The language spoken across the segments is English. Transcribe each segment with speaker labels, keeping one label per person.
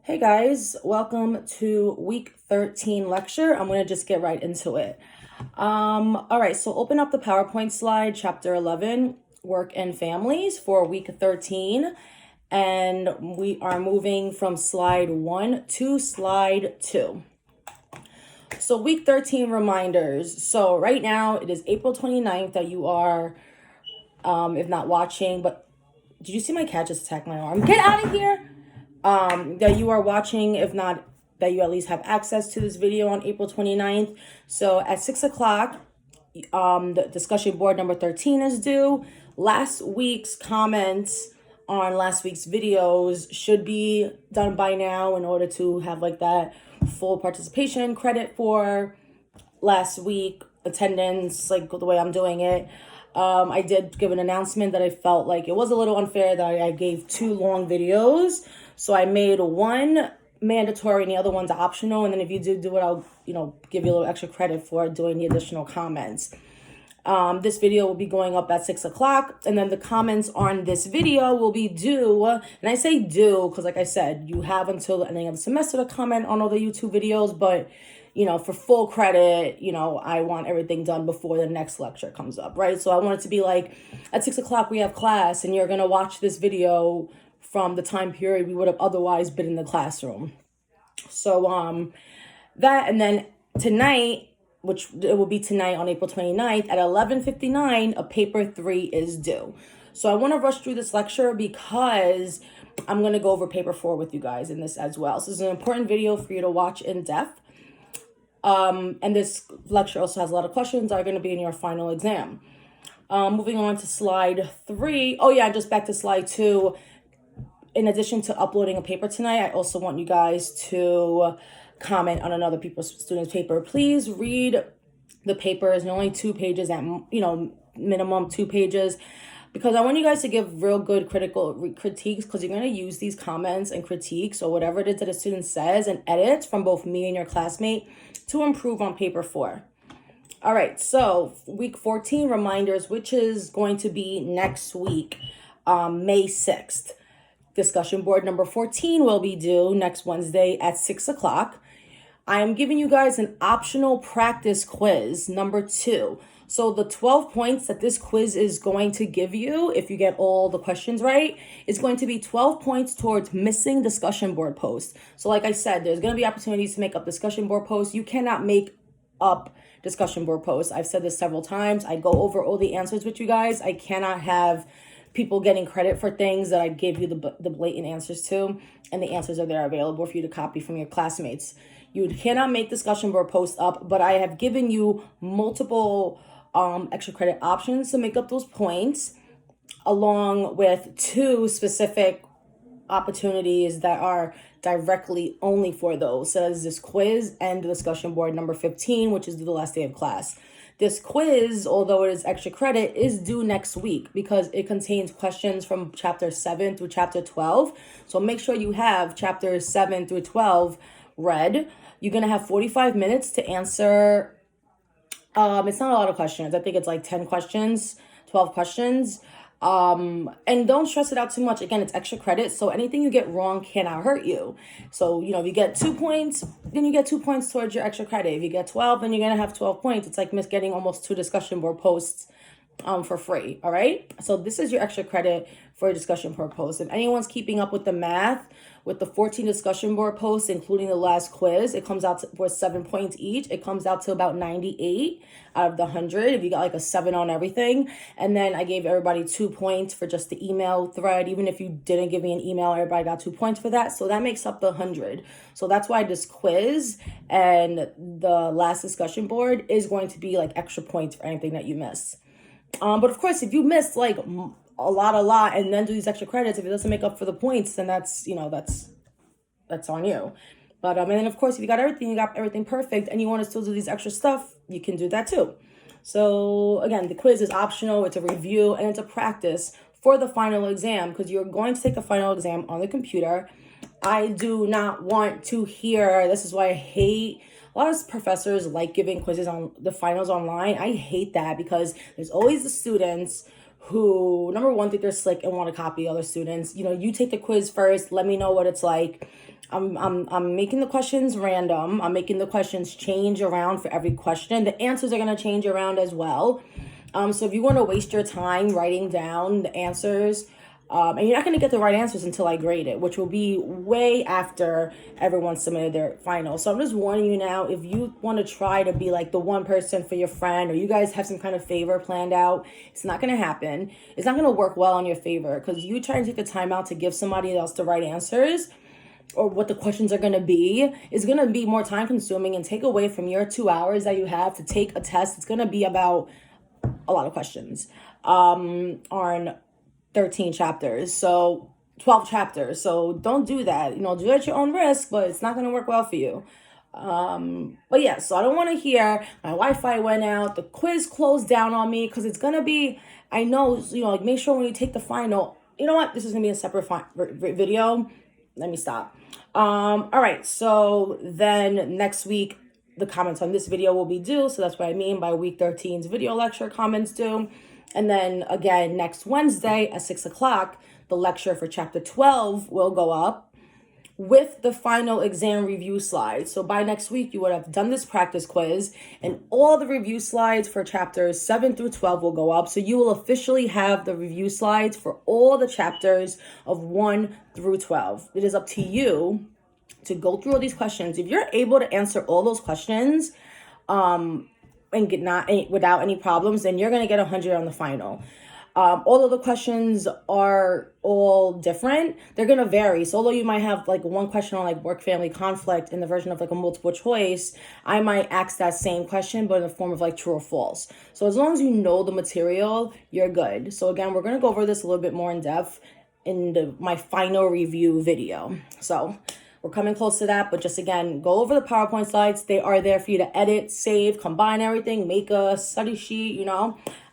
Speaker 1: Hey guys, welcome to week 13 lecture. I'm going to just get right into it. All right, so open up the PowerPoint slide, chapter 11, work and families for week 13. And we are moving from slide 1 to slide 2. So week 13 reminders. So right now it is April 29th that you are, if not watching, but did you see my cat just attack my arm? Get out of here! That you are watching, if not that you at least have access to this video on April 29th. So at 6 o'clock, the discussion board number 13 is due. Last week's comments on last week's videos should be done by now in order to have like that full participation credit for last week attendance, like the way I'm doing it. I did give an announcement that I felt like it was a little unfair that I gave 2 long videos. So I made one mandatory and the other one's optional. And then if you do it, I'll, give you a little extra credit for doing the additional comments. This video will be going up at 6 o'clock. And then the comments on this video will be due. And I say due because, like I said, you have until the ending of the semester to comment on all the YouTube videos. But, for full credit, I want everything done before the next lecture comes up, right? So I want it to be like at 6 o'clock we have class and you're going to watch this video from the time period we would have otherwise been in the classroom. So that, and then tonight, which it will be tonight on April 29th at 11:59, a paper 3 is due. So I want to rush through this lecture because I'm going to go over paper 4 with you guys in this as well. So this is an important video for you to watch in depth. And this lecture also has a lot of questions that are going to be in your final exam. Moving on to slide 3. Oh yeah, just back to slide 2. In addition to uploading a paper tonight, I also want you guys to comment on another student's paper. Please read the papers, only 2 pages at, minimum 2 pages, because I want you guys to give real good critiques because you're going to use these comments and critiques or whatever it is that a student says and edits from both me and your classmate to improve on paper 4. All right, so week 14 reminders, which is going to be next week, May 6th. Discussion board number 14 will be due next Wednesday at 6 o'clock. I am giving you guys an optional practice quiz, number 2. So the 12 points that this quiz is going to give you, if you get all the questions right, is going to be 12 points towards missing discussion board posts. So like I said, there's going to be opportunities to make up discussion board posts. You cannot make up discussion board posts. I've said this several times. I go over all the answers with you guys. I cannot have people getting credit for things that I gave you the blatant answers to, and the answers are there available for you to copy from your classmates. You cannot make discussion board posts up, but I have given you multiple extra credit options to make up those points, along with 2 specific opportunities that are directly only for those. So that is this quiz and the discussion board number 15, which is the last day of class. This quiz, although it is extra credit, is due next week because it contains questions from chapter 7 through chapter 12. So make sure you have chapters 7 through 12 read. You're going to have 45 minutes to answer. It's not a lot of questions. I think it's like 10 questions, 12 questions. And don't stress it out too much. Again, it's extra credit. So anything you get wrong cannot hurt you. So, if you get 2 points, then you get 2 points towards your extra credit. If you get 12, then you're going to have 12 points. It's like getting almost 2 discussion board posts for free. All right. So this is your extra credit for a discussion board post. If anyone's keeping up with the math, with the 14 discussion board posts, including the last quiz, it comes out for 7 points each. It comes out to about 98 out of the 100 if you got like a 7 on everything. And then I gave everybody 2 points for just the email thread. Even if you didn't give me an email, everybody got 2 points for that. So that makes up the 100. So that's why this quiz and the last discussion board is going to be like extra points for anything that you miss. But of course, if you missed like a lot, and then do these extra credits, if it doesn't make up for the points, then that's on you. But and then of course, if you got everything perfect, and you want to still do these extra stuff, you can do that too. So again, the quiz is optional. It's a review and it's a practice for the final exam because you're going to take the final exam on the computer. I do not want to hear. This is why I hate. A lot of professors like giving quizzes on the finals online. I hate that because there's always the students who, number one, think they're slick and want to copy other students. You take the quiz first. Let me know what it's like. I'm making the questions random. I'm making the questions change around for every question. The answers are going to change around as well. So if you want to waste your time writing down the answers, and you're not going to get the right answers until I grade it, which will be way after everyone submitted their final. So I'm just warning you now, if you want to try to be like the one person for your friend, or you guys have some kind of favor planned out, it's not going to happen. It's not going to work well in your favor, because you try to take the time out to give somebody else the right answers, or what the questions are going to be, is going to be more time consuming and take away from your 2 hours that you have to take a test. It's going to be about a lot of questions on 13 chapters, so 12 chapters. So don't do that. Do it at your own risk, but it's not going to work well for you. But yeah, so I don't want to hear my Wi-Fi went out, the quiz closed down on me, because it's going to be, I know, like, make sure when you take the final, you know what, this is going to be a separate video. Let me stop. All right, so then next week, the comments on this video will be due. So that's what I mean by week 13's video lecture comments due. And then again, next Wednesday at 6 o'clock, the lecture for chapter 12 will go up with the final exam review slides. So by next week, you would have done this practice quiz, and all the review slides for chapters 7 through 12 will go up. So you will officially have the review slides for all the chapters of 1 through 12. It is up to you to go through all these questions. If you're able to answer all those questions, and get not without any problems, then you're going to get 100 on the final. Although the questions are all different, they're going to vary. So although you might have like one question on like work-family conflict in the version of like a multiple choice, I might ask that same question, but in the form of like true or false. So as long as you know the material, you're good. So again, we're going to go over this a little bit more in depth in my final review video. So we're coming close to that, but just again, go over the PowerPoint slides. They are there for you to edit, save, combine everything, make a study sheet,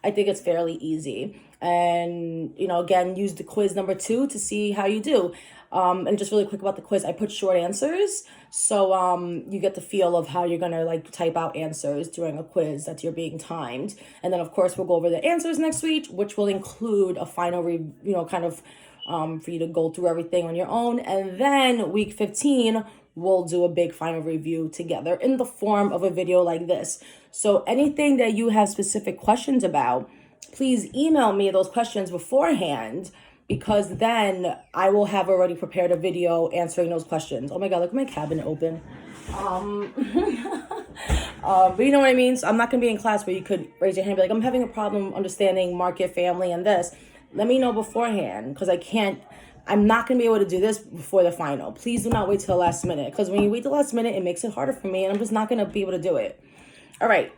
Speaker 1: I think it's fairly easy. And, again, use the quiz number 2 to see how you do. And just really quick about the quiz, I put short answers. So you get the feel of how you're going to like type out answers during a quiz that you're being timed. And then, of course, we'll go over the answers next week, which will include a final, for you to go through everything on your own. And then week 15, we'll do a big final review together in the form of a video like this. So anything that you have specific questions about, please email me those questions beforehand, because then I will have already prepared a video answering those questions. Oh my God, look at my cabinet open. But you know what I mean? So I'm not going to be in class where you could raise your hand and be like, I'm having a problem understanding market, family, and this. Let me know beforehand, because I'm not going to be able to do this before the final. Please do not wait till the last minute, because when you wait till the last minute, it makes it harder for me, and I'm just not going to be able to do it. All right,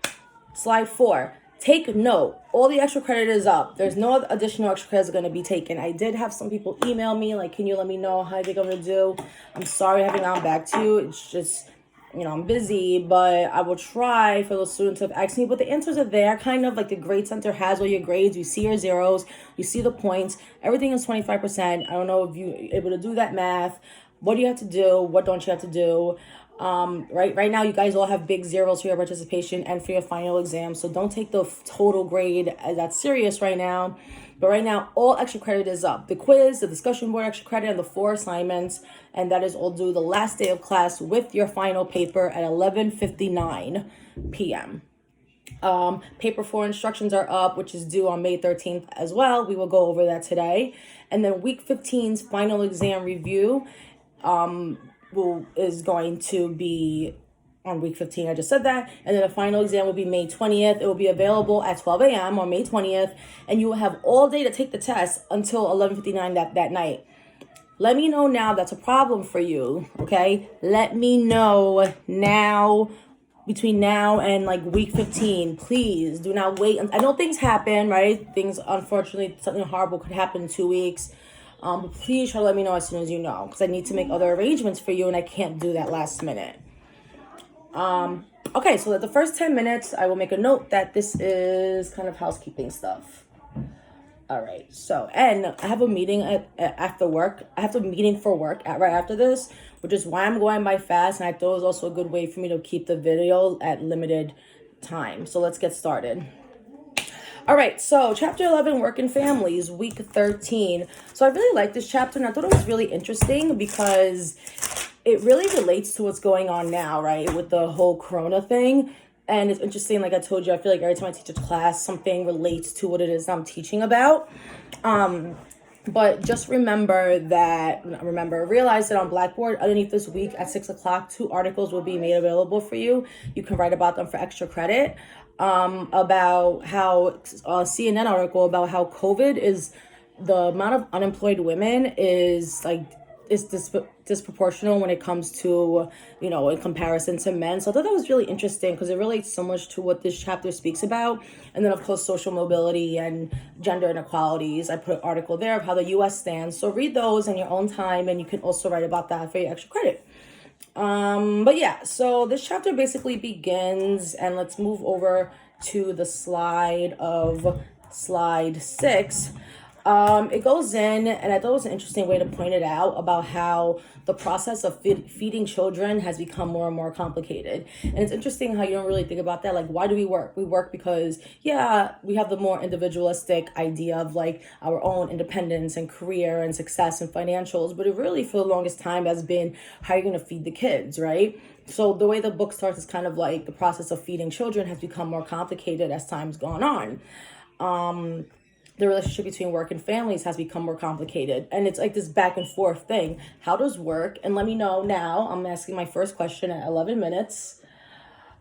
Speaker 1: slide 4. Take note. All the extra credit is up. There's no additional extra credits going to be taken. I did have some people email me, like, can you let me know how I think I'm going to do? I'm sorry I haven't gotten back to you. It's just, I'm busy, but I will try for those students who have asked me. But the answers are there, kind of like the Grade Center has all your grades. You see your zeros, you see the points. Everything is 25%. I don't know if you're able to do that math. What do you have to do? What don't you have to do? Right now, you guys all have big zeros for your participation and for your final exam. So don't take the total grade as that serious right now. But right now, all extra credit is up. The quiz, the discussion board extra credit, and the 4 assignments. And that is all due the last day of class with your final paper at 11:59 p.m. Paper 4 instructions are up, which is due on May 13th as well. We will go over that today. And then week 15's final exam review is going to be on week 15. I just said that. And then the final exam will be May 20th. It will be available at 12 a.m. on May 20th. And you will have all day to take the test until 11:59 that night. Let me know now that's a problem for you, okay? Let me know now, between now and like week 15. Please do not wait. I know things happen, right? Things, unfortunately, something horrible could happen in 2 weeks. But please try to let me know as soon as you know, because I need to make other arrangements for you, and I can't do that last minute. Okay, so the first 10 minutes, I will make a note that this is kind of housekeeping stuff. All right, so, and I have a meeting after work. I have a meeting for work right after this, which is why I'm going by fast, and I thought it was also a good way for me to keep the video at limited time. So let's get started. All right, so chapter 11, Work and Families, week 13. So I really like this chapter, and I thought it was really interesting because it really relates to what's going on now, right? With the whole corona thing. And it's interesting, like I told you, I feel like every time I teach a class, something relates to what it is I'm teaching about. But just realize that on Blackboard, underneath this week at 6 o'clock, 2 articles will be made available for you. You can write about them for extra credit. About how a CNN article about how COVID is, the amount of unemployed women is like is disproportional when it comes to, in comparison to men. So I thought that was really interesting because it relates so much to what this chapter speaks about. And then, of course, social mobility and gender inequalities. I put an article there of how the U.S. stands. So read those in your own time, and you can also write about that for your extra credit. But yeah, so this chapter basically begins, and let's move over to the slide 6. It goes in, and I thought it was an interesting way to point it out about how the process of feeding children has become more and more complicated. And it's interesting how you don't really think about that. Like, why do we work? We work because, yeah, we have the more individualistic idea of like our own independence and career and success and financials. But it really, for the longest time, has been how you're going to feed the kids, right? So the way the book starts is kind of like the process of feeding children has become more complicated as time's gone on. The relationship between work and families has become more complicated. And it's like this back and forth thing. How does work, and let me know now, I'm asking my first question at 11 minutes.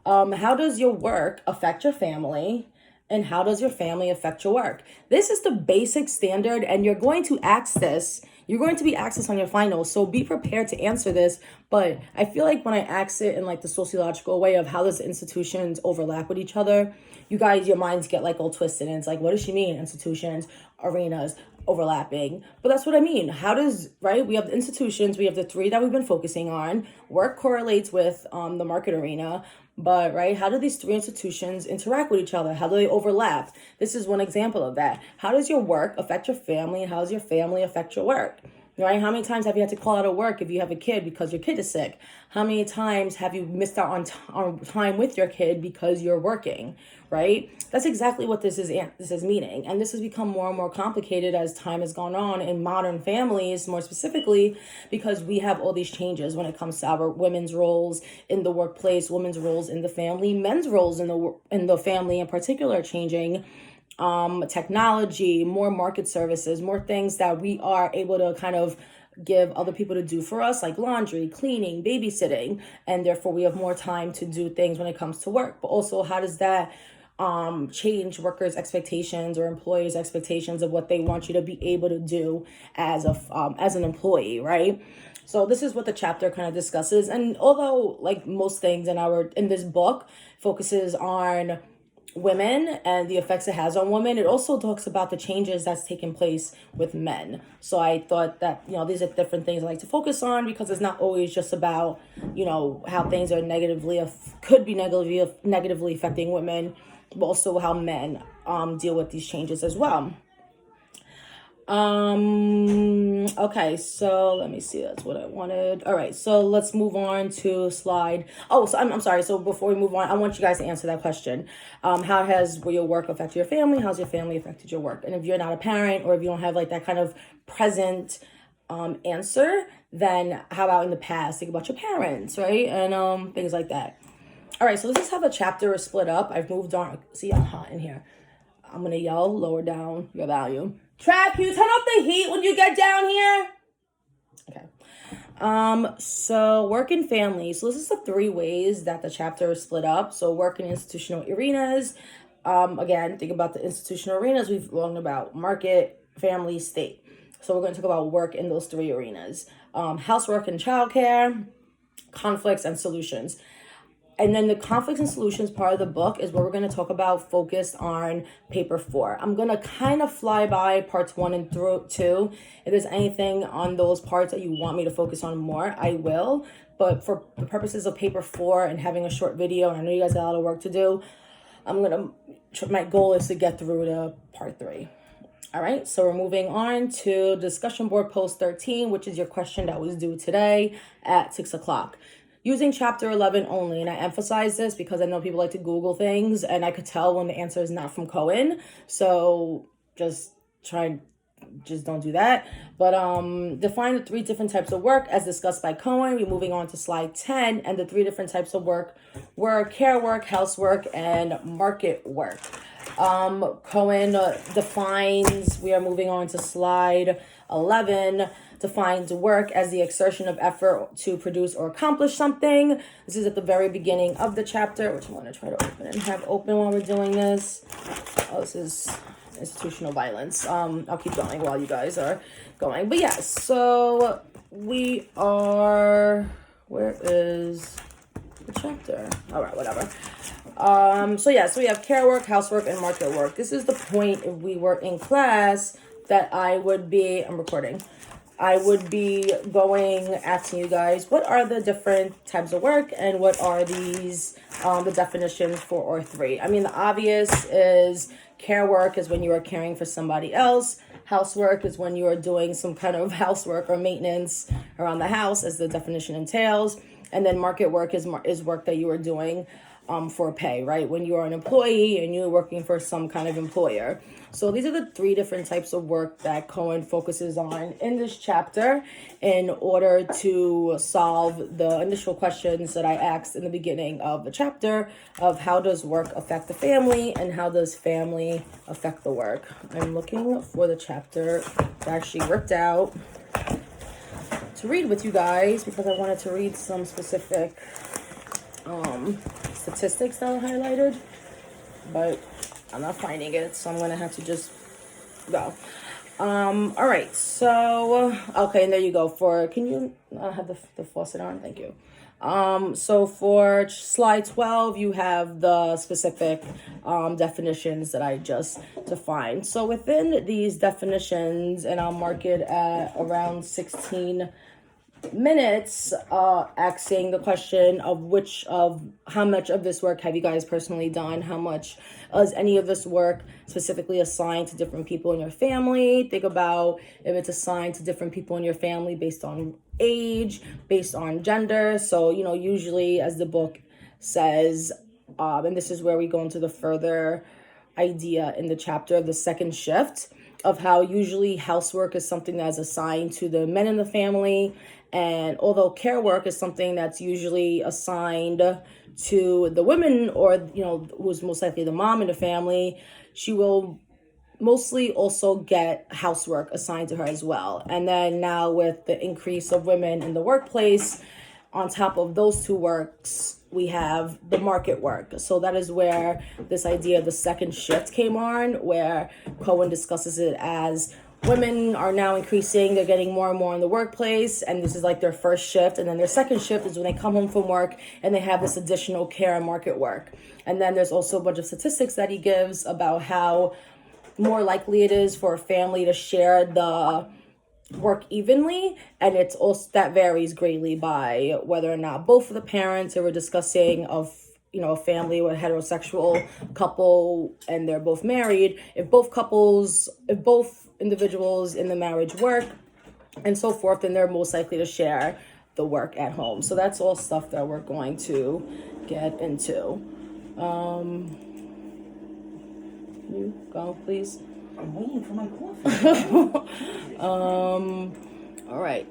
Speaker 1: How does your work affect your family? And how does your family affect your work? This is the basic standard, and you're going to ask this. You're going to be asked this on your finals, so be prepared to answer this. But I feel like when I ask it in like the sociological way of how does institutions overlap with each other, you guys, your minds get like all twisted, and it's like, what does she mean? Institutions, arenas, overlapping. But that's what I mean. How does, right? We have the institutions, we have the 3 that we've been focusing on. Work correlates with the market arena. But, right, how do these 3 institutions interact with each other? How do they overlap? This is one example of that. How does your work affect your family, and how does your family affect your work? Right? How many times have you had to call out of work if you have a kid because your kid is sick? How many times have you missed out on time with your kid because you're working? Right? That's exactly what this is meaning. And this has become more and more complicated as time has gone on in modern families, more specifically, because we have all these changes when it comes to our women's roles in the workplace, women's roles in the family, men's roles in the family in particular changing. Technology, more market services, more things that we are able to kind of give other people to do for us, like laundry, cleaning, babysitting, and therefore we have more time to do things when it comes to work. But also, how does that change workers' expectations or employers' expectations of what they want you to be able to do as an employee, right? So this is what the chapter kind of discusses. And although like most things in this book focuses on women and the effects it has on women, it also talks about the changes that's taken place with men. So I thought that, these are different things I like to focus on because it's not always just about, how things are could be negatively affecting women, but also how men deal with these changes as well. Okay, so let me see, that's what I wanted. All right, so let's move on to slide. Oh, so I'm sorry. So before we move on, I want you guys to answer that question. How has your work affected your family? How's your family affected your work? And if you're not a parent or if you don't have like that kind of present answer, then how about in the past? Think about your parents, right? And things like that. All right, so this is how the chapter is split up. I've moved on. See, I'm hot in here. I'm going to yell, lower down your volume. Trav, can you turn off the heat when you get down here? Okay. So work and family. So this is the 3 ways that the chapter is split up. So work in institutional arenas. Again, think about the institutional arenas. We've learned about market, family, state. So we're going to talk about work in those 3 arenas. Housework and childcare, conflicts and solutions. And then the conflicts and solutions part of the book is what we're going to talk about focused on paper 4. I'm going to kind of fly by parts 1 and 2. If there's anything on those parts that you want me to focus on more, I will. But for the purposes of paper 4 and having a short video, and I know you guys got a lot of work to do, my goal is to get through to part 3. All right, so we're moving on to discussion board post 13, which is your question that was due today at 6 o'clock. Using chapter 11 only, and I emphasize this because I know people like to Google things, and I could tell when the answer is not from Cohen. So just try and just don't do that. But define the 3 different types of work as discussed by Cohen. We're moving on to slide 10, and the 3 different types of work were care work, housework, and market work. Cohen defines, we are moving on to slide 11, defines work as the exertion of effort to produce or accomplish something. This is at the very beginning of the chapter, which I'm going to try to open and have open while we're doing this. Oh, this is institutional violence. I'll keep going while you guys are going. But yes, so we are, where is the chapter? All right, whatever. So we have care work, housework, and market work. This is the point if we were in class that I'm recording. I would be asking you guys, what are the different types of work and what are these, the definitions for or 3? I mean, the obvious is care work is when you are caring for somebody else. Housework is when you are doing some kind of housework or maintenance around the house, as the definition entails. And then market work is work that you are doing for pay, right? When you are an employee and you're working for some kind of employer. So these are the 3 different types of work that Cohen focuses on in this chapter in order to solve the initial questions that I asked in the beginning of the chapter of how does work affect the family and how does family affect the work. I'm looking for the chapter that I actually ripped out to read with you guys because I wanted to read some specific statistics that are highlighted, but I'm not finding it, so I'm gonna have to just go. All right, so okay, and there you go. Can you have the faucet on? Thank you. So for slide 12, you have the specific definitions that I just defined. So within these definitions, and I'll mark it at around 16 minutes, asking the question of how much of this work have you guys personally done? How much is any of this work specifically assigned to different people in your family? Think about if it's assigned to different people in your family based on age, based on gender. So, usually as the book says, and this is where we go into the further idea in the chapter of the second shift of how usually housework is something that's assigned to the men in the family. And although care work is something that's usually assigned to the women or, who's most likely the mom in the family, she will mostly also get housework assigned to her as well. And then now with the increase of women in the workplace, on top of those 2 works, we have the market work. So that is where this idea of the second shift came on, where Cohen discusses it as women are now increasing. They're getting more and more in the workplace, and this is like their first shift. And then their second shift is when they come home from work and they have this additional care and market work. And then there's also a bunch of statistics that he gives about how more likely it is for a family to share the work evenly, and it's also that varies greatly by whether or not both of the parents, they were discussing of a family with a heterosexual couple and they're both married, if both individuals in the marriage work and so forth, then they're most likely to share the work at home. So that's all stuff that we're going to get into. You go, please.
Speaker 2: I'm waiting for my coffee.
Speaker 1: All right.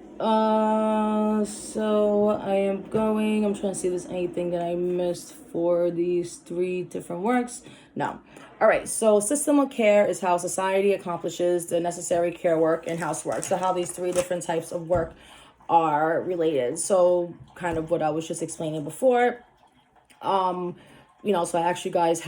Speaker 1: So I'm trying to see if there's anything that I missed for these 3 different works. No. All right. So system of care is how society accomplishes the necessary care work and housework. So how these 3 different types of work are related. So kind of what I was just explaining before. So I asked you guys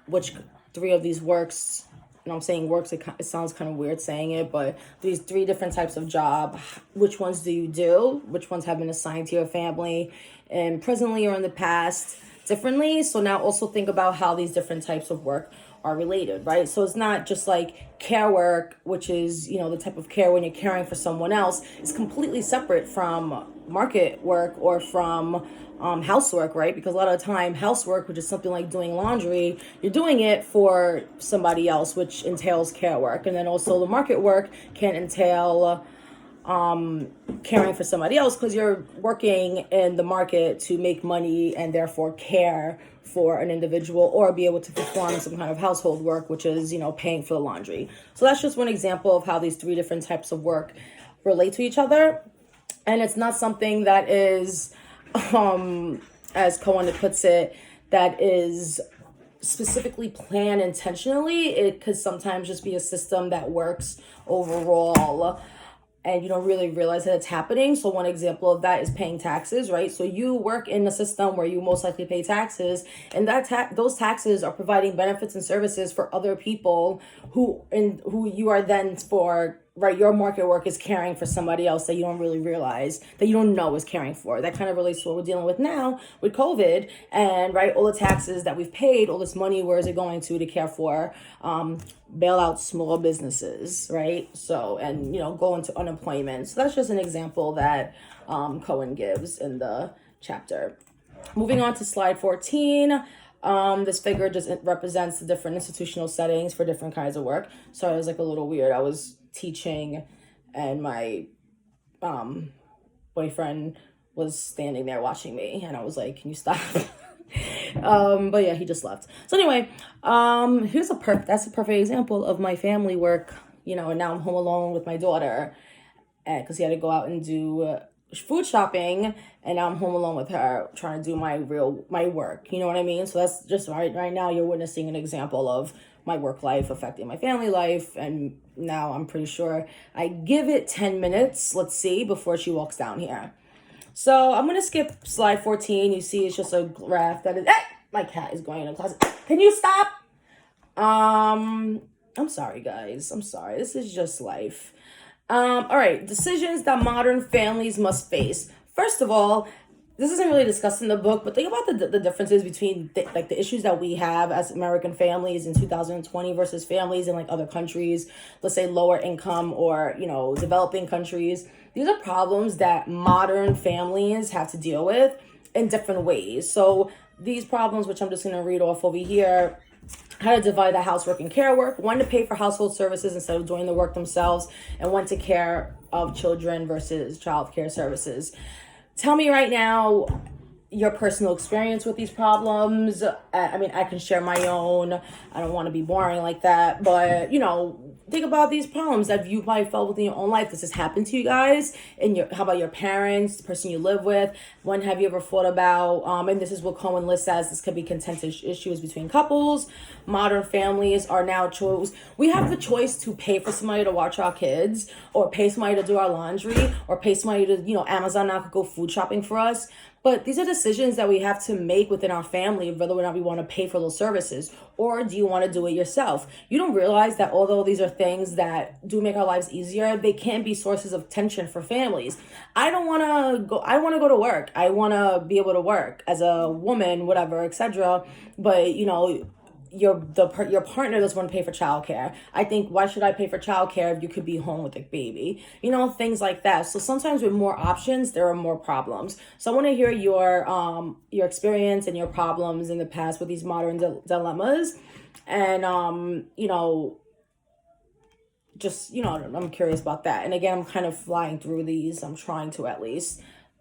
Speaker 1: which 3 of these works, and I'm saying works, it sounds kind of weird saying it, but these 3 different types of job, which ones do you do? Which ones have been assigned to your family and presently or in the past differently? So now also think about how these different types of work are related, right? So it's not just like care work, which is, the type of care when you're caring for someone else, is completely separate from market work or from housework, right? Because a lot of the time housework, which is something like doing laundry, you're doing it for somebody else, which entails care work. And then also the market work can entail caring for somebody else because you're working in the market to make money and therefore care for an individual or be able to perform some kind of household work, which is, paying for the laundry. So that's just one example of how these three different types of work relate to each other. And it's not something that is, as Cohen puts it, that is specifically planned intentionally. It could sometimes just be a system that works overall and you don't really realize that it's happening. So one example of that is paying taxes, right? So you work in a system where you most likely pay taxes, and those taxes are providing benefits and services for other people who you are then for, right? Your market work is caring for somebody else that you don't really realize, that you don't know is caring for. That kind of relates to what we're dealing with now with COVID and, right, all the taxes that we've paid, all this money, where is it going to care for, bail out small businesses, right? So, and, go into unemployment. So that's just an example that Cohen gives in the chapter. Moving on to slide 14. This figure just represents the different institutional settings for different kinds of work. So it was like a little weird. I was teaching and my boyfriend was standing there watching me and I was like, can you stop? But yeah, he just left. So anyway, that's a perfect example of my family work, and now I'm home alone with my daughter because he had to go out and do food shopping, and now I'm home alone with her trying to do my work. You know what I mean? So that's just right now you're witnessing an example of my work life affecting my family life, and now I'm pretty sure I give it 10 minutes, let's see, before she walks down here. So I'm going to skip slide 14. You see it's just a graph that is... my cat is going in the closet. Can you stop? I'm sorry, guys. I'm sorry. This is just life. All right. Decisions that modern families must face. First of all, this isn't really discussed in the book, but think about the differences between the issues that we have as American families in 2020 versus families in other countries, let's say lower income or, developing countries. These are problems that modern families have to deal with in different ways. So these problems, which I'm just going to read off over here, how to divide the housework and care work, when to pay for household services instead of doing the work themselves, and when to care of children versus child care services. Tell me right now your personal experience with these problems. I can share my own. I don't want to be boring like that, but think about these problems that you might felt within your own life. Does this happen to you guys? How about your parents, the person you live with? When have you ever thought about, and this is what Cohen lists as, this could be contentious issues between couples. Modern families are now we have the choice to pay for somebody to watch our kids, or pay somebody to do our laundry, or pay somebody to, Amazon now could go food shopping for us. But these are decisions that we have to make within our family, whether or not we want to pay for those services, or do you want to do it yourself? You don't realize that although these are things that do make our lives easier, they can be sources of tension for families. I want to go to work. I want to be able to work as a woman, whatever, etc. But, your partner doesn't want to pay for childcare. I think, why should I pay for childcare if you could be home with a baby? Things like that. So sometimes with more options, there are more problems. So I want to hear your experience and your problems in the past with these modern dilemmas. And, I'm curious about that. And again, I'm kind of flying through these. I'm trying to, at least,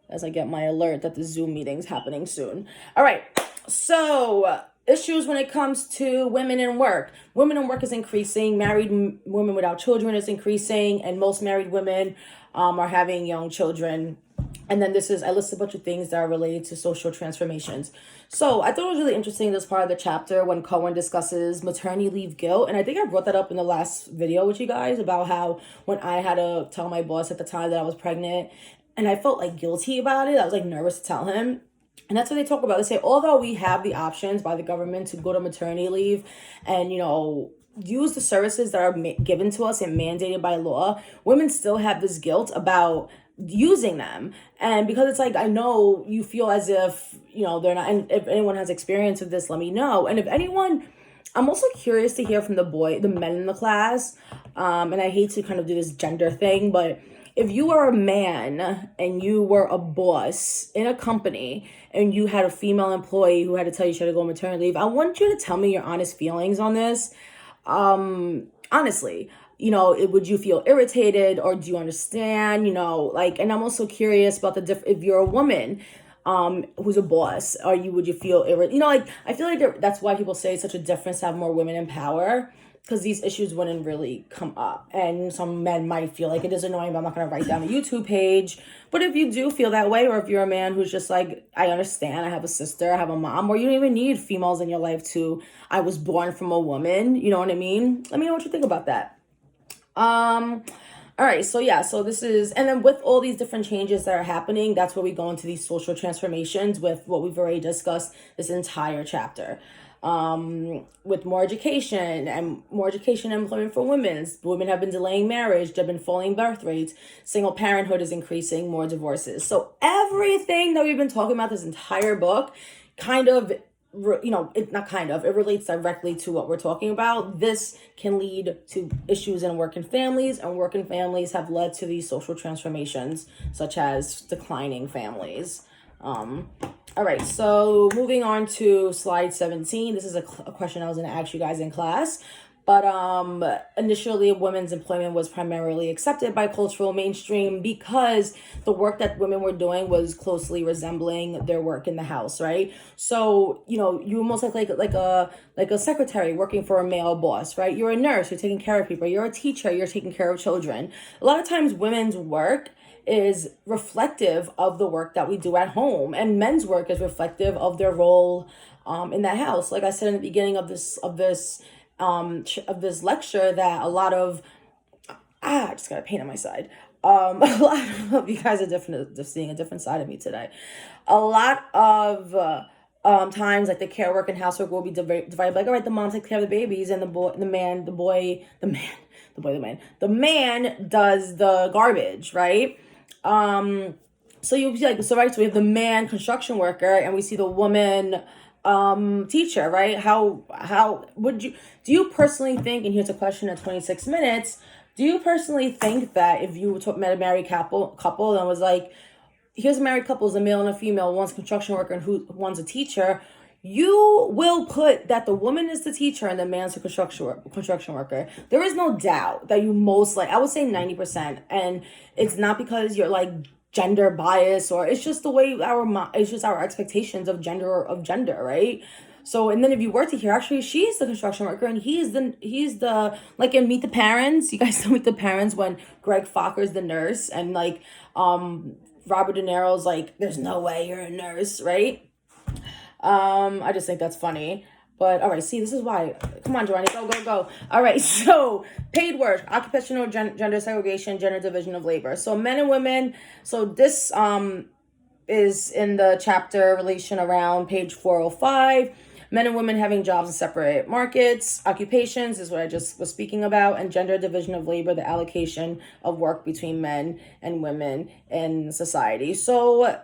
Speaker 1: as I get my alert that the Zoom meeting's happening soon. All right. So issues when it comes to women in work. Women in work is increasing. Married women without children is increasing. And most married women are having young children. And then I listed a bunch of things that are related to social transformations. So I thought it was really interesting, this part of the chapter, when Cohen discusses maternity leave guilt. And I think I brought that up in the last video with you guys about how when I had to tell my boss at the time that I was pregnant, and I felt guilty about it. I was nervous to tell him. And that's what they talk about. They say, although we have the options by the government to go to maternity leave and, use the services that are given to us and mandated by law, women still have this guilt about using them. And because it's I know you feel as if, they're not, and if anyone has experience with this, let me know. And if anyone, I'm also curious to hear from the men in the class. And I hate to kind of do this gender thing, but if you were a man and you were a boss in a company and you had a female employee who had to tell you she had to go on maternity leave, I want you to tell me your honest feelings on this. Honestly, would you feel irritated, or do you understand, like, and I'm also curious about if you're a woman, who's a boss, would you feel irritated? Like, I feel like that's why people say it's such a difference to have more women in power, because these issues wouldn't really come up. And some men might feel like it is annoying, but I'm not going to write down a YouTube page. But if you do feel that way, or if you're a man who's just like, I understand, I have a sister, I have a mom, or you don't even need females in your life I was born from a woman, you know what I mean? Let me know what you think about that. All right, so yeah, so this is, and then with all these different changes that are happening, that's where we go into these social transformations with what we've already discussed this entire chapter. With more education and employment for women have been delaying marriage, there have been falling birth rates, single parenthood is increasing, more divorces. So everything that we've been talking about this entire book it relates directly to what we're talking about. This can lead to issues in work and families have led to these social transformations, such as declining families. All right, so moving on to slide 17. This is a question I was going to ask you guys in class. But initially, women's employment was primarily accepted by cultural mainstream because the work that women were doing was closely resembling their work in the house, right? So, you almost like a secretary working for a male boss, right? You're a nurse, you're taking care of people. You're a teacher, you're taking care of children. A lot of times, women's work is reflective of the work that we do at home, and men's work is reflective of their role in that house. Like I said in the beginning of this lecture, that a lot of I just got a pain on my side. A lot of you guys are just seeing a different side of me today. A lot of times, like, the care work and housework will be divided. Like, all right, the mom takes care of the babies, and the man does the garbage, right? So you'll see, so we have the man construction worker, and we see the woman teacher, right? Do you personally think, and here's a question at 26 minutes, do you personally think that if you met a married couple and was like, here's a married couple, a male and a female, one's a construction worker and one's a teacher, you will put that the woman is the teacher and the man's the construction worker? There is no doubt that you I would say 90%, and it's not because you're like gender bias, or it's just the way our expectations of gender, right? So, and then if you were to hear, actually, she's the construction worker and he's the, like, in Meet the Parents, you guys know Meet the Parents, when Greg Focker's the nurse and like Robert De Niro's like, there's no way you're a nurse, right? I just think that's funny. But all right, see, this is why. Come on, Giovanni, go. All right, so paid work, occupational gender segregation, gender division of labor. So men and women. So this is in the chapter relation around page 405. Men and women having jobs in separate markets, occupations is what I just was speaking about, and gender division of labor, the allocation of work between men and women in society. So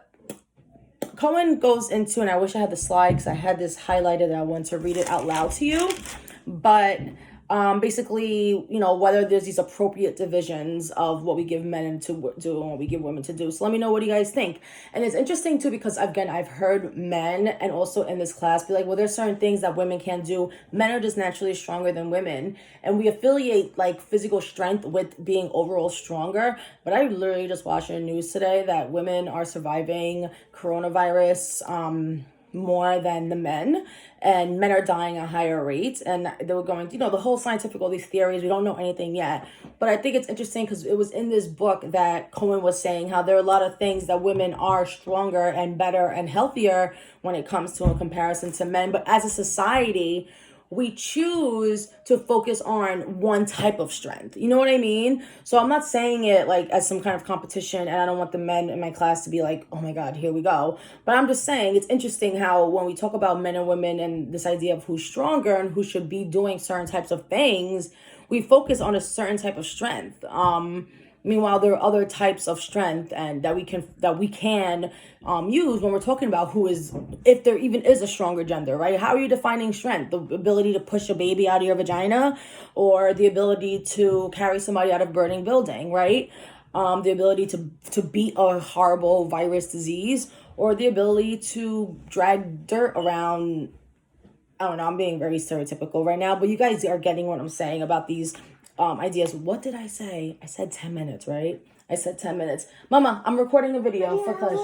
Speaker 1: Cohen goes into, and I wish I had the slide because I had this highlighted and I wanted to read it out loud to you, but basically, whether there's these appropriate divisions of what we give men to do and what we give women to do. So let me know, what do you guys think? And it's interesting too, because again, I've heard men, and also in this class, be like, well, there's certain things that women can't do. Men are just naturally stronger than women, and we affiliate like physical strength with being overall stronger. But I literally just watched in the news today that women are surviving coronavirus more than the men, and men are dying at higher rates. And they were going, the whole scientific, all these theories, we don't know anything yet. But I think it's interesting because it was in this book that Cohen was saying how there are a lot of things that women are stronger and better and healthier when it comes to, in comparison to men. But as a society, we choose to focus on one type of strength. You know what I mean? So I'm not saying it like as some kind of competition, and I don't want the men in my class to be like, oh my God, here we go. But I'm just saying it's interesting how when we talk about men and women and this idea of who's stronger and who should be doing certain types of things, we focus on a certain type of strength. Meanwhile, there are other types of strength and that we can use when we're talking about if there even is a stronger gender, right? How are you defining strength? The ability to push a baby out of your vagina, or the ability to carry somebody out of a burning building, right? The ability to beat a horrible virus disease, or the ability to drag dirt around. I don't know, I'm being very stereotypical right now, but you guys are getting what I'm saying about these ideas. What did I say? I said 10 minutes, right? I said 10 minutes. Mama, I'm recording a video for Kush.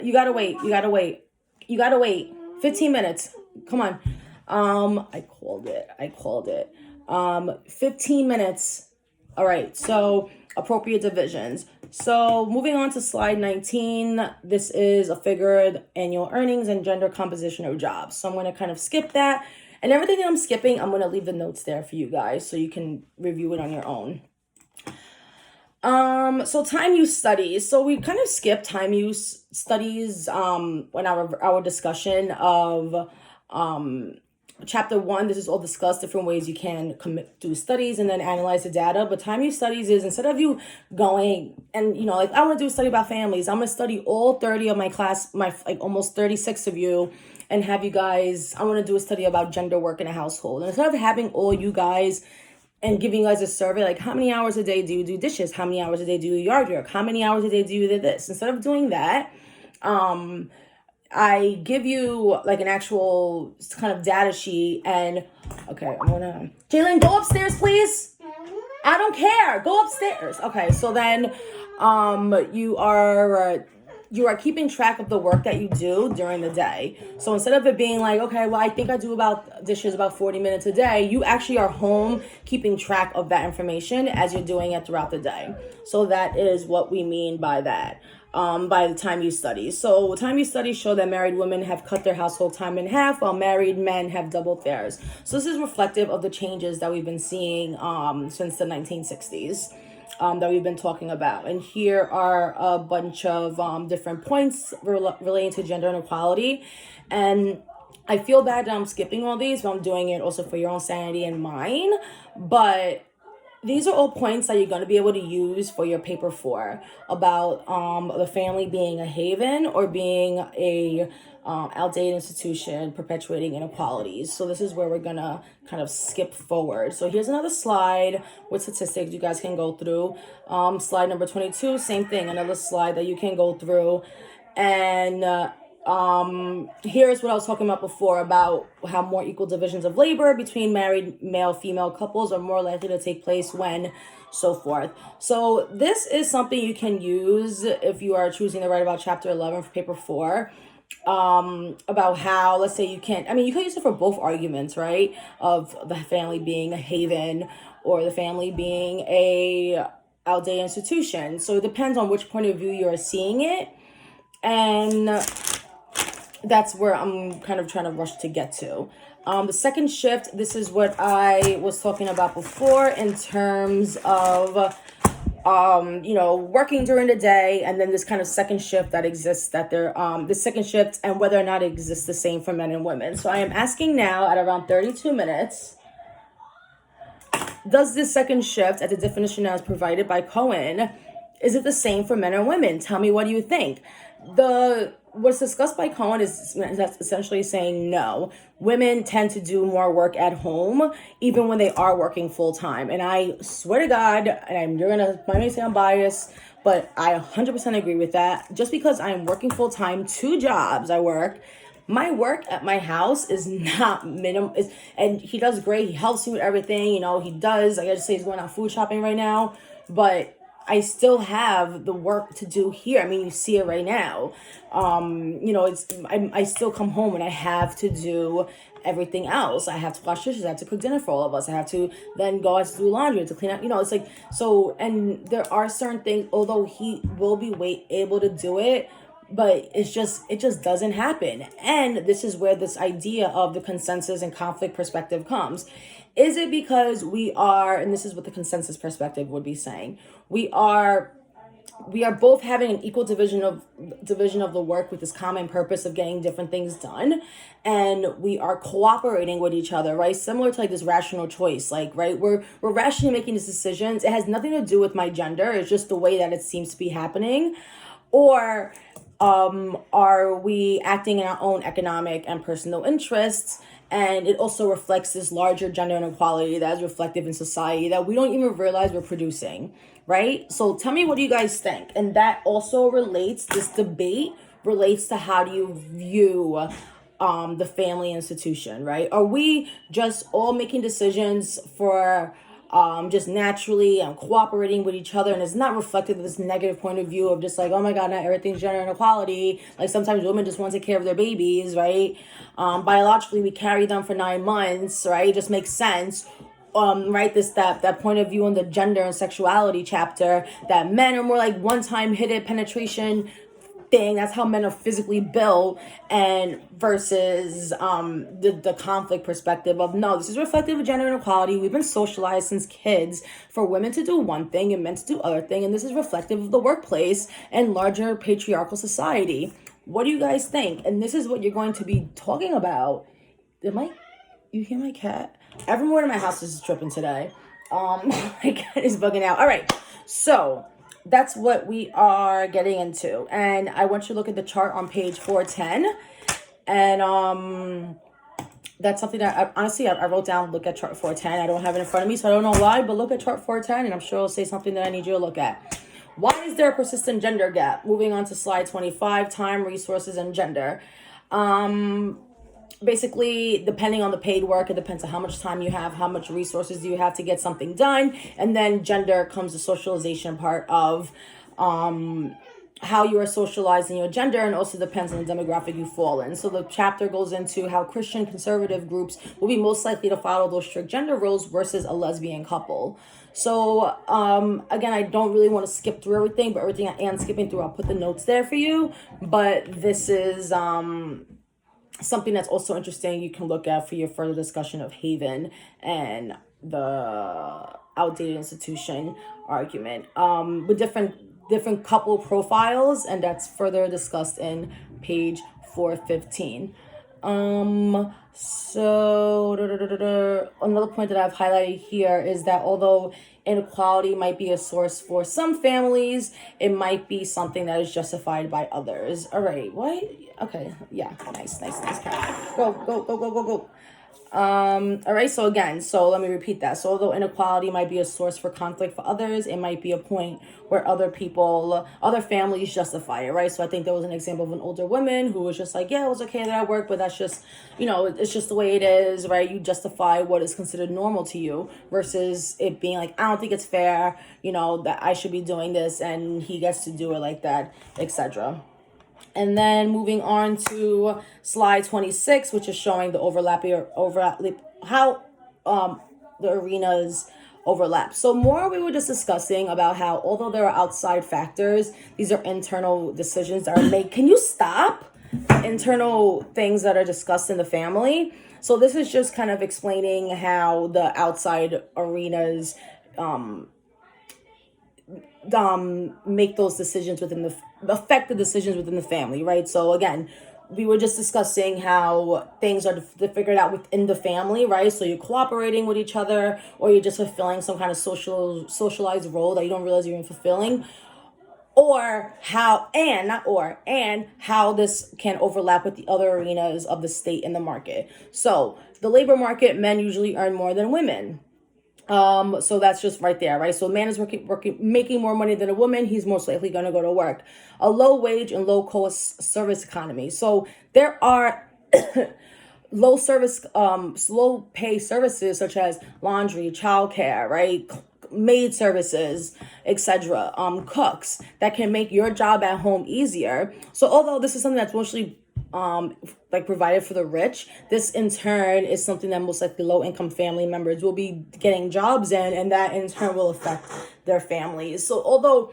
Speaker 1: You gotta wait. You gotta wait. You gotta wait. 15 minutes. Come on. I called it. 15 minutes. All right. So appropriate divisions. So moving on to slide 19, this is a figured annual earnings and gender composition of jobs. So I'm going to kind of skip that. And everything that I'm skipping, I'm going to leave the notes there for you guys so you can review it on your own. So time use studies. So we kind of skipped time use studies when our discussion of chapter 1. This is all discussed different ways you can do studies and then analyze the data. But time use studies is, instead of you going and, you know, like, I want to do a study about families, I'm going to study all 30 of my class, my like almost 36 of you, and have you guys, I want to do a study about gender work in a household. And instead of having all you guys and giving you guys a survey, like, how many hours a day do you do dishes? How many hours a day do you yard work? How many hours a day do you do this? Instead of doing that, I give you like an actual kind of data sheet, and okay, I'm gonna, Jalen, go upstairs, please. I don't care. Go upstairs. Okay, so then you are keeping track of the work that you do during the day. So instead of it being like, okay, well, I think I do about dishes about 40 minutes a day, you actually are home keeping track of that information as you're doing it throughout the day. So that is what we mean by that. By the time use studies. So time use studies show that married women have cut their household time in half, while married men have doubled theirs. So this is reflective of the changes that we've been seeing since the 1960s. That we've been talking about. And here are a bunch of different points relating to gender inequality. And I feel bad that I'm skipping all these, but I'm doing it also for your own sanity and mine. But these are all points that you're going to be able to use for your paper 4 about the family being a haven or being a outdated institution perpetuating inequalities. So this is where we're going to kind of skip forward. So here's another slide with statistics you guys can go through. Slide number 22, same thing, another slide that you can go through. And here's what I was talking about before about how more equal divisions of labor between married male-female couples are more likely to take place when so forth. So this is something you can use if you are choosing to write about chapter 11 for paper 4. About how, let's say you can use it for both arguments, right? Of the family being a haven or the family being a outdated institution. So it depends on which point of view you're seeing it. And that's where I'm kind of trying to rush to get to. The second shift, this is what I was talking about before in terms of working during the day, and then this kind of second shift that exists, that there the second shift and whether or not it exists the same for men and women. So I am asking now at around 32 minutes, does this second shift at the definition as provided by Cohen, is it the same for men and women? Tell me, what do you think? What's discussed by Cohen is that's essentially saying no. Women tend to do more work at home, even when they are working full time. And I swear to God, and you're gonna might say I'm biased, but I 100% agree with that. Just because I'm working full time, 2 jobs I work, my work at my house is not minimum. And he does great. He helps me with everything. He does. Like I just say, he's going out food shopping right now, but I still have the work to do here. I mean, you see it right now. I still come home and I have to do everything else. I have to wash dishes. I have to cook dinner for all of us. I have to then go out to do laundry, to clean up. It's like, so, and there are certain things, although he will be able to do it, but it just doesn't happen. And this is where this idea of the consensus and conflict perspective comes. Is it because we are, and this is what the consensus perspective would be saying, we are both having an equal division of the work with this common purpose of getting different things done, and we are cooperating with each other, right? Similar to like this rational choice, like, right, we're rationally making these decisions. It has nothing to do with my gender. It's just the way that it seems to be happening. Or are we acting in our own economic and personal interests? And it also reflects this larger gender inequality that is reflective in society that we don't even realize we're producing, right? So tell me, what do you guys think? And that also this debate relates to how do you view the family institution, right? Are we just all making decisions for just naturally cooperating with each other, and it's not reflective of this negative point of view of just like, oh my god, not everything's gender inequality. Like sometimes women just want to take care of their babies, right? Biologically we carry them for 9 months, right? It just makes sense. Right, that point of view in the gender and sexuality chapter, that men are more like one-time hit it penetration thing. That's how men are physically built, and versus the conflict perspective of, no, this is reflective of gender inequality. We've been socialized since kids for women to do one thing and men to do other thing, and this is reflective of the workplace and larger patriarchal society. What do you guys think? And this is what you're going to be talking about. You hear my cat? Everyone in my house is tripping today. My cat is bugging out. All right, so that's what we are getting into, and I want you to look at the chart on page 410, and that's something that I wrote down. Look at chart 410. I don't have it in front of me, so I don't know why, but look at chart 410, and I'm sure it'll say something that I need you to look at. Why is there a persistent gender gap? Moving on to slide 25, time, resources, and gender. Basically, depending on the paid work, it depends on how much time you have, how much resources you have to get something done. And then gender comes the socialization part of how you are socializing your gender, and also depends on the demographic you fall in. So the chapter goes into how Christian conservative groups will be most likely to follow those strict gender roles versus a lesbian couple. So again, I don't really want to skip through everything, but everything I am skipping through, I'll put the notes there for you. But this is something that's also interesting you can look at for your further discussion of Haven and the outdated institution argument, with different couple profiles, and that's further discussed in page 415. So another point that I've highlighted here is that although inequality might be a source for some families, it might be something that is justified by others. All right, what? Okay, yeah, nice. Go. All right, so let me repeat that. So although inequality might be a source for conflict for others, it might be a point where other families justify it, right? So I think there was an example of an older woman who was just like, yeah, it was okay that I work, but that's just, it's just the way it is, right? You justify what is considered normal to you versus it being like, I don't think it's fair, that I should be doing this and he gets to do it like that, etc. And then moving on to slide 26, which is showing the how the arenas overlap. So we were just discussing about how although there are outside factors, these are internal decisions that are made. Can you stop? Internal things that are discussed in the family. So this is just kind of explaining how the outside arenas make those decisions affect the decisions within the family, right? So again, we were just discussing how things are figured out within the family, right? So you're cooperating with each other, or you're just fulfilling some kind of socialized role that you don't realize you're even fulfilling, or how this can overlap with the other arenas of the state and the market. So the labor market, men usually earn more than women. So that's just right there, right? So a man is making more money than a woman. He's most likely going to go to work. A low wage and low cost service economy. So there are low pay services such as laundry, childcare, right? Maid services, etc. Cooks that can make your job at home easier. So although this is something that's mostly provided for the rich, this in turn is something that most likely low income family members will be getting jobs in, and that in turn will affect their families. So although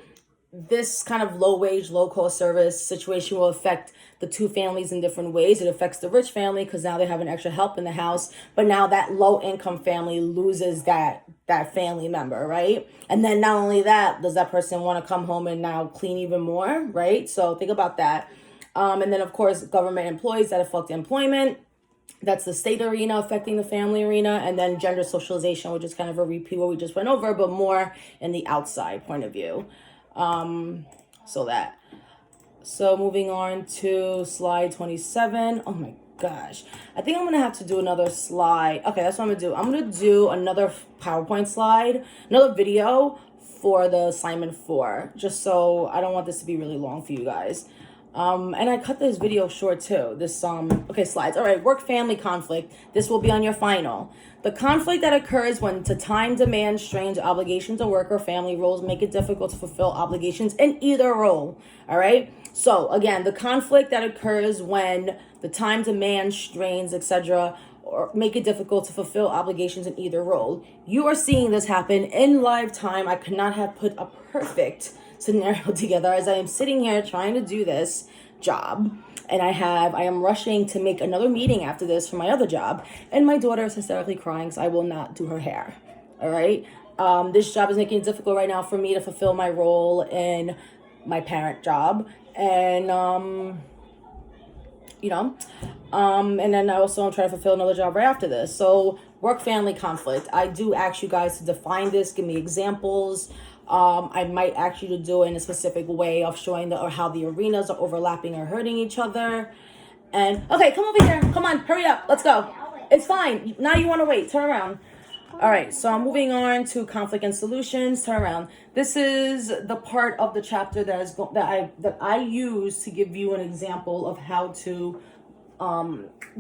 Speaker 1: this kind of low wage, low cost service situation will affect the two families in different ways, it affects the rich family because now they have an extra help in the house, but now that low income family loses that family member, right? And then not only that, does that person want to come home and now clean even more, right? So think about that. And then, of course, government employees that affect employment. That's the state arena affecting the family arena. And then gender socialization, which is kind of a repeat what we just went over, but more in the outside point of view. So moving on to slide 27. Oh, my gosh. I think I'm going to have to do another slide. Okay, that's what I'm going to do. I'm going to do another PowerPoint slide, another video for the assignment 4, just so I don't want this to be really long for you guys. And I cut this video short too. Okay, slides. All right, work family conflict. This will be on your final. The conflict that occurs when to time demands, strains, obligations of work or family roles make it difficult to fulfill obligations in either role. All right. So again, the conflict that occurs when the time demands, strains, etc., or make it difficult to fulfill obligations in either role. You are seeing this happen in live time. I could not have put a perfect scenario together as I am sitting here trying to do this job, and I am rushing to make another meeting after this for my other job, and my daughter is hysterically crying, so I will not do her hair. All right. This job is making it difficult right now for me to fulfill my role in my parent job, and and then I also am trying to fulfill another job right after this. So work family conflict. I do ask you guys to define this, give me examples. I might ask you to do it in a specific way of showing or how the arenas are overlapping or hurting each other. And okay, come over here. Come on, hurry up. Let's go. It's fine. Now you want to wait. Turn around. All right, so I'm moving on to conflict and solutions. Turn around. This is the part of the chapter that I use to give you an example of how to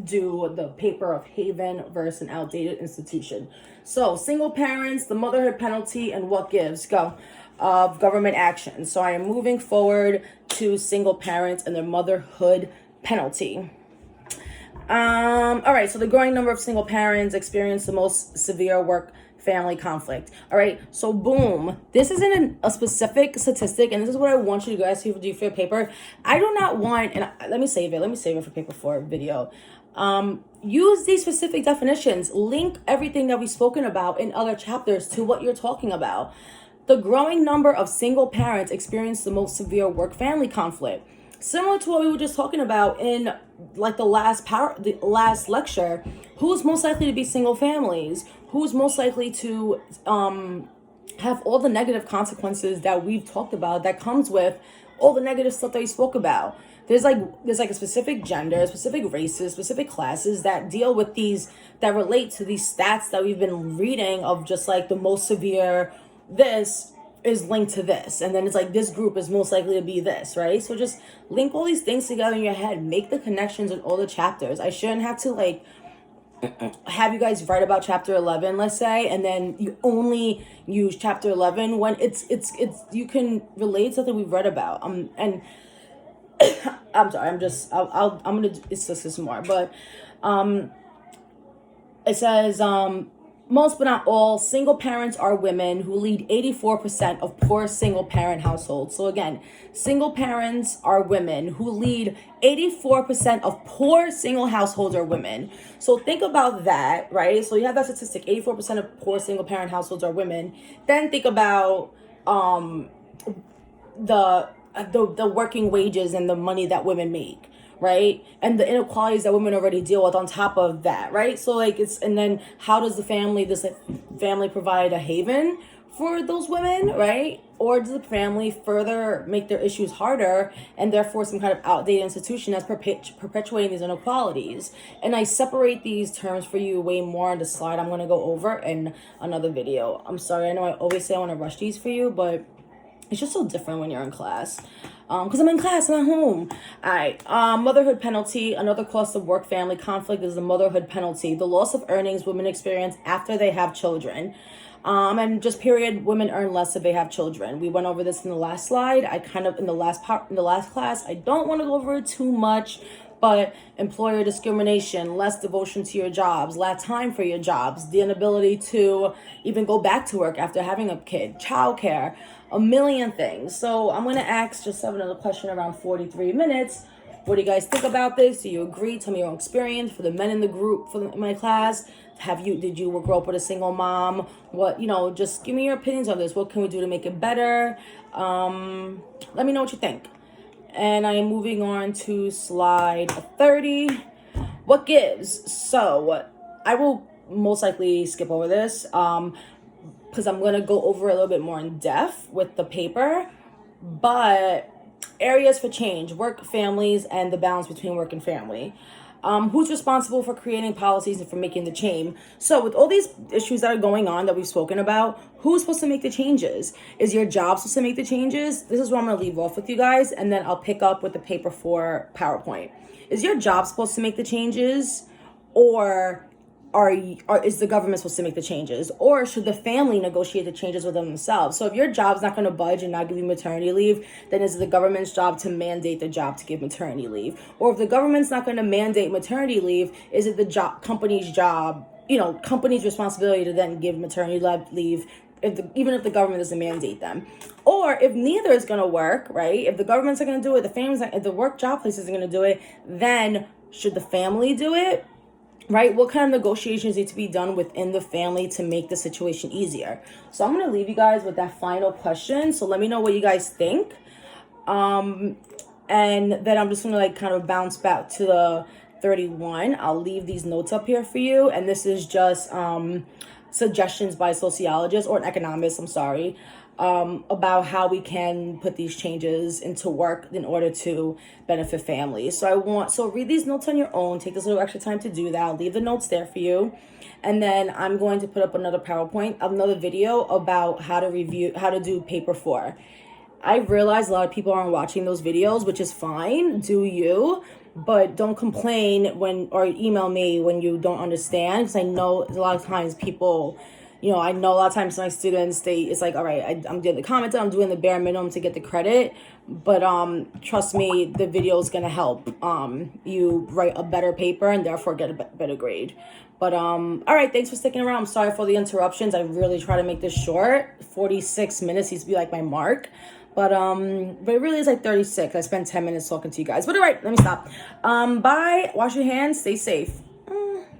Speaker 1: do the paper of Haven versus an outdated institution. So single parents, the motherhood penalty, and what gives. Go. Of government action. So I am moving forward to single parents and their motherhood penalty. All right, so the growing number of single parents experience the most severe work family conflict. All right, so boom. This isn't a specific statistic, and this is what I want you guys to do for your paper. I do not want, and let me save it for paper 4 video. Use these specific definitions. Link everything that we've spoken about in other chapters to what you're talking about. The growing number of single parents experience the most severe work family conflict. Similar to what we were just talking about in like the last lecture, who's most likely to be single families? Who's most likely to have all the negative consequences that we've talked about that comes with all the negative stuff that we spoke about? There's like a specific gender, specific races, specific classes that deal with these, that relate to these stats that we've been reading of just like the most severe, this is linked to this, and then it's like this group is most likely to be this, right? So just link all these things together in your head, make the connections in all the chapters. I shouldn't have to like have you guys write about chapter 11, let's say, and then you only use chapter 11 when it's you can relate to something we've read about. And I'm sorry, I'm gonna discuss this more, but it says most but not all single parents are women who lead 84% of poor single parent households. So again, single parents are women who lead 84% of poor single households are women. So think about that, right? So you have that statistic, 84% of poor single parent households are women. Then think about the working wages and the money that women make, right? And the inequalities that women already deal with on top of that, right? So like and then how does this family provide a haven for those women, right? Or does the family further make their issues harder and therefore some kind of outdated institution that's perpetuating these inequalities? And I separate these terms for you way more on the slide I'm going to go over in another video. I'm sorry, I know I always say I want to rush these for you, but it's just so different when you're in class. Because I'm in class, I'm at home. All right. Motherhood penalty. Another cost of work family conflict is the motherhood penalty. The loss of earnings women experience after they have children. And just period, women earn less if they have children. We went over this in the last slide. In the last class. I don't want to go over it too much, but employer discrimination, less devotion to your jobs, less time for your jobs, the inability to even go back to work after having a kid, childcare, a million things. So I'm going to ask just another question around 43 minutes. What do you guys think about this? Do you agree? Tell me your own experience. For the men in the group, my class, did you grow up with a single mom? What, just give me your opinions on this. What can we do to make it better? Let me know what you think. And I am moving on to slide 30. What gives? So I will most likely skip over this because I'm going to go over a little bit more in depth with the paper. But areas for change, work, families, and the balance between work and family. Who's responsible for creating policies and for making the change? So with all these issues that are going on that we've spoken about, who's supposed to make the changes? Is your job supposed to make the changes? This is where I'm going to leave off with you guys, and then I'll pick up with the paper for PowerPoint. Is your job supposed to make the changes, or is the government supposed to make the changes, or should the family negotiate the changes with themselves? So if your job's not going to budge and not give you maternity leave, then is it the government's job to mandate the job to give maternity leave? Or if the government's not going to mandate maternity leave, is it the company's job, company's responsibility to then give maternity leave even if the government doesn't mandate them? Or if neither is going to work, right? If the government's not going to do it, if the work job place isn't going to do it, then should the family do it? Right? What kind of negotiations need to be done within the family to make the situation easier? So I'm going to leave you guys with that final question. So let me know what you guys think. And then I'm just going to kind of bounce back to the 31. I'll leave these notes up here for you. And this is just suggestions by sociologists or an economist, about how we can put these changes into work in order to benefit families. So read these notes on your own. Take this little extra time to do that. I'll leave the notes there for you. And then I'm going to put up another video about how to do paper 4. I realize a lot of people aren't watching those videos, which is fine. Do you? But don't complain or email me when you don't understand, because I know a lot of times people... I know a lot of times my students, it's like, all right, I'm doing the comments, I'm doing the bare minimum to get the credit. But trust me, the video is going to help you write a better paper and therefore get a better grade. But all right, thanks for sticking around. I'm sorry for the interruptions. I really try to make this short. 46 minutes used to be like my mark. But it really is like 36. I spent 10 minutes talking to you guys. But all right, let me stop. Bye. Wash your hands. Stay safe.